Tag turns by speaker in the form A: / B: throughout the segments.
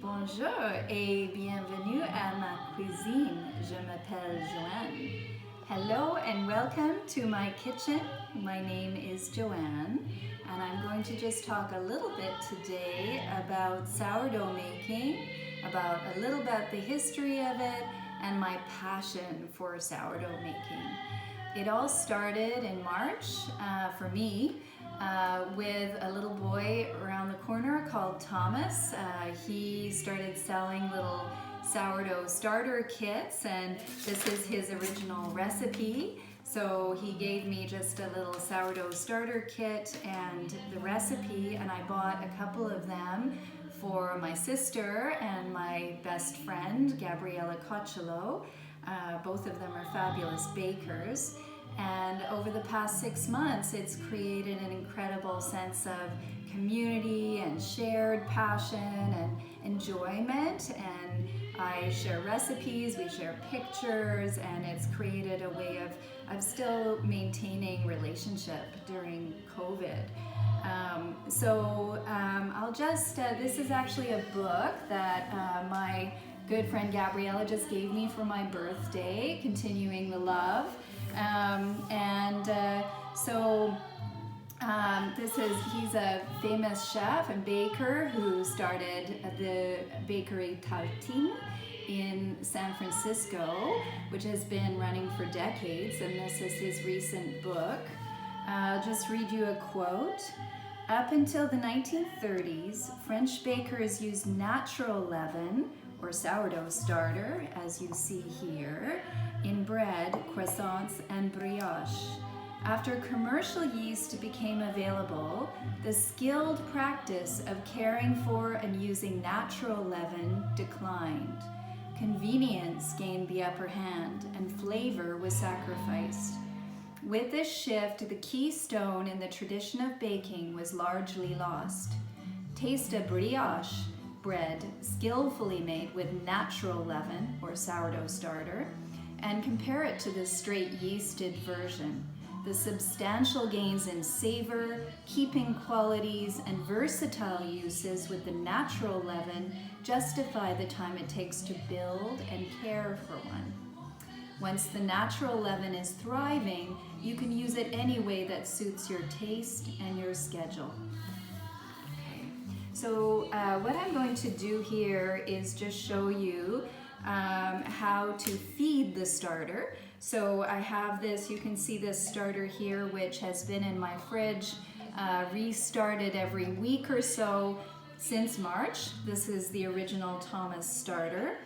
A: Bonjour et bienvenue à ma cuisine. Je m'appelle Joanne. Hello and welcome to my kitchen. My name is Joanne and I'm going to just talk a little bit today about sourdough making, about a little about the history of it and my passion for sourdough making. It all started in March for me with a little boy around the corner called Thomas. He started selling little sourdough starter kits, and this is his original recipe. So he gave me just a little sourdough starter kit and the recipe, and I bought a couple of them for my sister and my best friend, Gabriella Coccolo. Both of them are fabulous bakers. And over the past 6 months, it's created an incredible sense of community and shared passion and enjoyment. And I share recipes, we share pictures, and it's created a way of still maintaining relationship during COVID. I'll just, this is actually a book that my good friend Gabriella just gave me for my birthday, Continuing the Love. He's a famous chef and baker who started the bakery Tartine in San Francisco, which has been running for decades, and this is his recent book. I'll just read you a quote. Up until the 1930s, French bakers used natural leaven, or sourdough starter, as you see here, in bread, croissants, and brioche. After commercial yeast became available, the skilled practice of caring for and using natural leaven declined. Convenience gained the upper hand, and flavor was sacrificed. With this shift, the keystone in the tradition of baking was largely lost. Taste a brioche bread skillfully made with natural leaven, or sourdough starter, and compare it to the straight yeasted version. The substantial gains in savor, keeping qualities, and versatile uses with the natural leaven justify the time it takes to build and care for one. Once the natural leaven is thriving, you can use it any way that suits your taste and your schedule. So what I'm going to do here is just show you how to feed the starter. So I have this, you can see this starter here, which has been in my fridge, restarted every week or so since March. This is the original Thomas starter.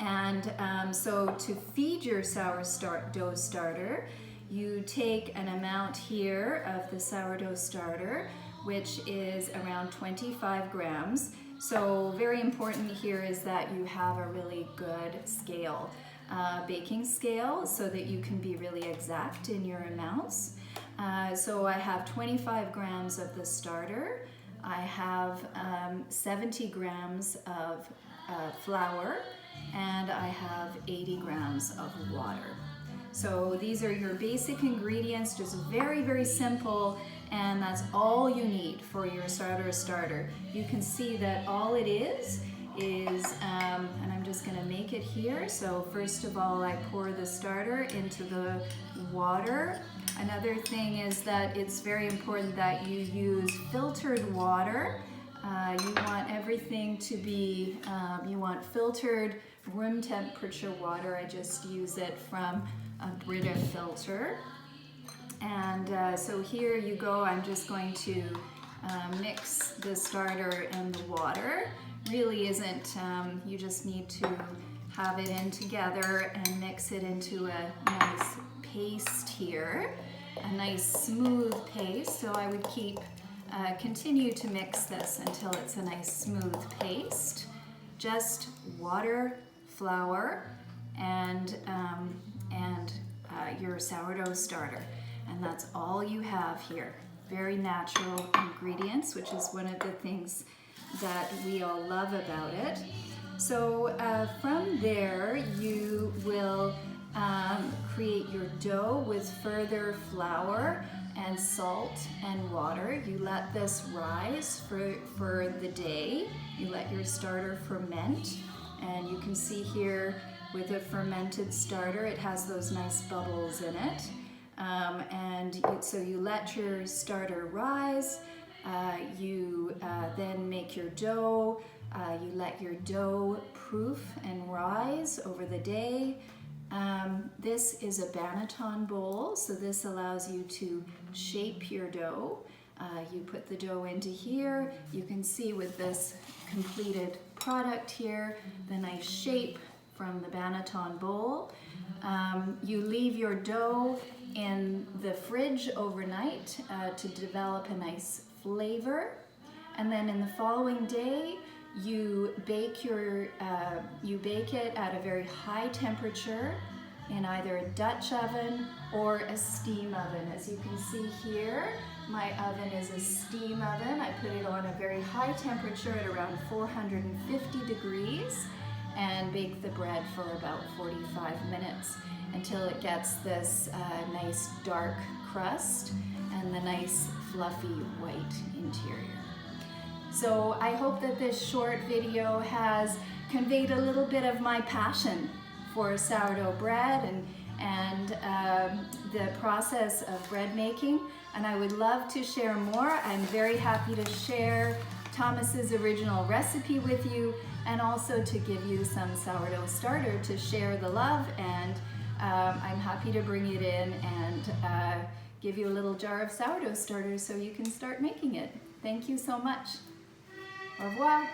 A: And so to feed your sourdough starter, you take an amount here of the sourdough starter, which is around 25 grams. So very important here is that you have a really good scale, baking scale, so that you can be really exact in your amounts. So I have 25 grams of the starter. I have 70 grams of flour, and I have 80 grams of water. So these are your basic ingredients, just very, very simple, and that's all you need for your starter. You can see that all it is, and I'm just gonna make it here. So first of all, I pour the starter into the water. Another thing is that it's very important that you use filtered water. You want everything to be, you want filtered room temperature water. I just use it from a Brita filter. And so here you go, I'm just going to mix the starter and the water. Really isn't, you just need to have it in together and mix it into a nice paste here, a nice smooth paste. So I would continue to mix this until it's a nice smooth paste. Just water, flour, and your sourdough starter. And that's all you have here. Very natural ingredients, which is one of the things that we all love about it. So from there, you will create your dough with further flour. and salt and water. You let this rise for the day. You let your starter ferment, and you can see here with a fermented starter, it has those nice bubbles in it. So you let your starter rise, you then make your dough, you let your dough proof and rise over the day. This is a banneton bowl, so this allows you to shape your dough. You put the dough into here. You can see with this completed product here, the nice shape from the banneton bowl. You leave your dough in the fridge overnight to develop a nice flavor, and then in the following day you bake it at a very high temperature in either a Dutch oven or a steam oven. As you can see here, my oven is a steam oven. I put it on a very high temperature at around 450 degrees and bake the bread for about 45 minutes until it gets this nice dark crust and the nice fluffy white interior. So I hope that this short video has conveyed a little bit of my passion for sourdough bread and the process of bread making, and I would love to share more. I'm very happy to share Thomas's original recipe with you, and also to give you some sourdough starter to share the love, and I'm happy to bring it in and give you a little jar of sourdough starter so you can start making it. Thank you so much. Au revoir.